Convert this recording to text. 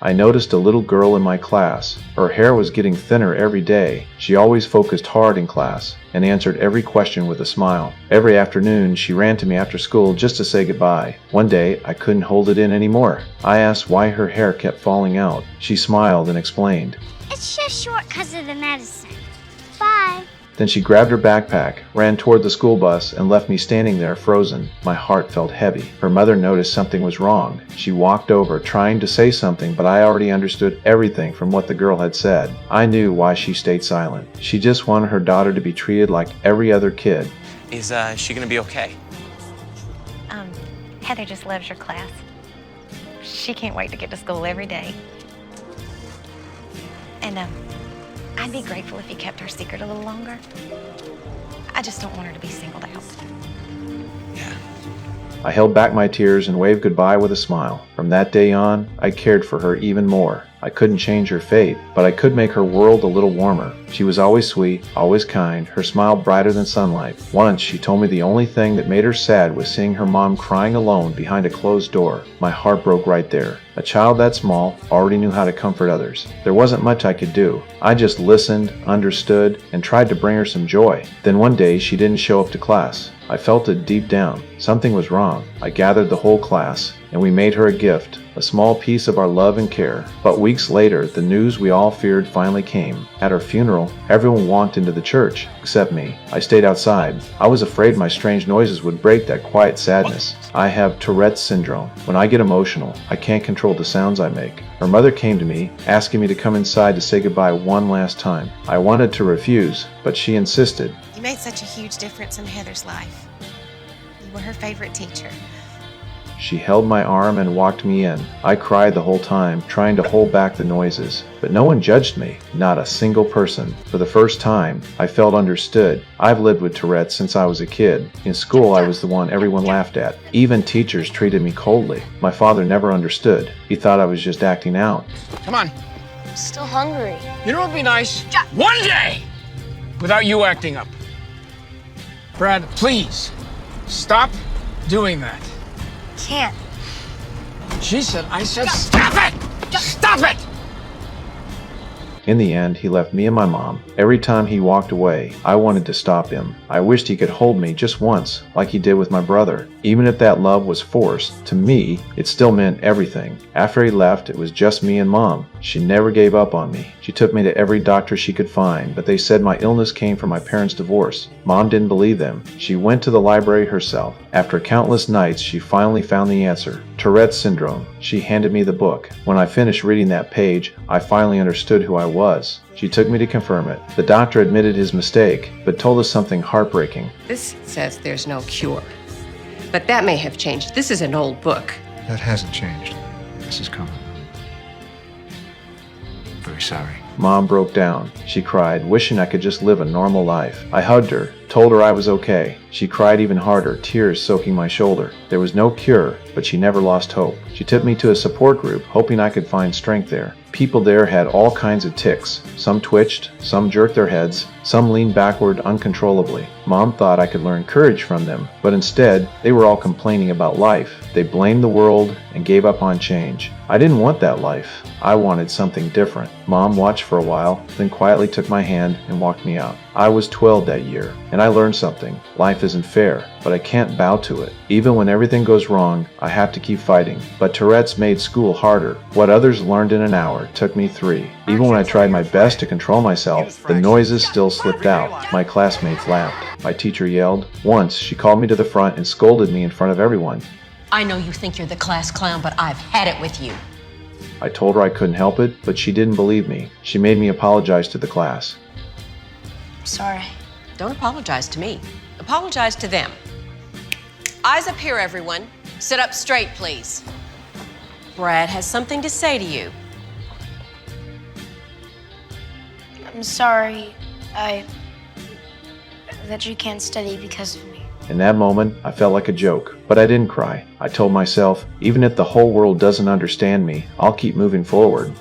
I noticed a little girl in my class. Her hair was getting thinner every day. She always focused hard in class and answered every question with a smile. Every afternoon, she ran to me after school just to say goodbye. One day, I couldn't hold it in anymore. I asked why her hair kept falling out. She smiled and explained. It's just short because of the medicine. Bye. Then she grabbed her backpack, ran toward the school bus, and left me standing there frozen. My heart felt heavy. Her mother noticed something was wrong. She walked over, trying to say something, but I already understood everything from what the girl had said. I knew why she stayed silent. She just wanted her daughter to be treated like every other kid. Is she gonna be okay? Heather just loves your class. She can't wait to get to school every day. And, I'd be grateful if you kept her secret a little longer. I just don't want her to be singled out. Yeah. I held back my tears and waved goodbye with a smile. From that day on, I cared for her even more. I couldn't change her fate, but I could make her world a little warmer. She was always sweet, always kind, her smile brighter than sunlight. Once, she told me the only thing that made her sad was seeing her mom crying alone behind a closed door. My heart broke right there. A child that small already knew how to comfort others. There wasn't much I could do. I just listened, understood, and tried to bring her some joy. Then one day, she didn't show up to class. I felt it deep down. Something was wrong. I gathered the whole class, and we made her a gift, a small piece of our love and care. But weeks later, the news we all feared finally came. At her funeral, everyone walked into the church, except me. I stayed outside. I was afraid my strange noises would break that quiet sadness. I have Tourette's syndrome. When I get emotional, I can't control the sounds I make. Her mother came to me, asking me to come inside to say goodbye one last time. I wanted to refuse, but she insisted. You made such a huge difference in Heather's life. You were her favorite teacher. She held my arm and walked me in. I cried the whole time, trying to hold back the noises. But no one judged me, not a single person. For the first time, I felt understood. I've lived with Tourette's since I was a kid. In school, I was the one everyone laughed at. Even teachers treated me coldly. My father never understood. He thought I was just acting out. Come on. I'm still hungry. You know what would be nice? One day without you acting up. Brad, please stop doing that. Can't. I said stop it! Stop it! In the end, he left me and my mom. Every time he walked away, I wanted to stop him. I wished he could hold me just once, like he did with my brother. Even if that love was forced, to me, it still meant everything. After he left, it was just me and Mom. She never gave up on me. She took me to every doctor she could find, but they said my illness came from my parents' divorce. Mom didn't believe them. She went to the library herself. After countless nights, she finally found the answer. Tourette's syndrome. She handed me the book. When I finished reading that page, I finally understood who I was. She took me to confirm it. The doctor admitted his mistake, but told us something heartbreaking. This says there's no cure. But that may have changed. This is an old book. That hasn't changed, Mrs. Cohen. Very sorry. Mom broke down. She cried, wishing I could just live a normal life. I hugged her, told her I was okay. She cried even harder, tears soaking my shoulder. There was no cure, but she never lost hope. She took me to a support group, hoping I could find strength there. People there had all kinds of tics. Some twitched, some jerked their heads, some leaned backward uncontrollably. Mom thought I could learn courage from them, but instead, they were all complaining about life. They blamed the world and gave up on change. I didn't want that life. I wanted something different. Mom watched for a while, then quietly took my hand and walked me out. I was 12 that year, and I learned something. Life isn't fair, but I can't bow to it. Even when everything goes wrong, I have to keep fighting. But Tourette's made school harder. What others learned in an hour took me 3. Even when I tried my best to control myself, the noises still slipped out. My classmates laughed. My teacher yelled. Once, she called me to the front and scolded me in front of everyone. I know you think you're the class clown, but I've had it with you. I told her I couldn't help it, but she didn't believe me. She made me apologize to the class. Sorry. Don't apologize to me. Apologize to them. Eyes up here, everyone. Sit up straight, please. Brad has something to say to you. I'm sorry. That you can't study because of me. In that moment, I felt like a joke, but I didn't cry. I told myself, even if the whole world doesn't understand me, I'll keep moving forward.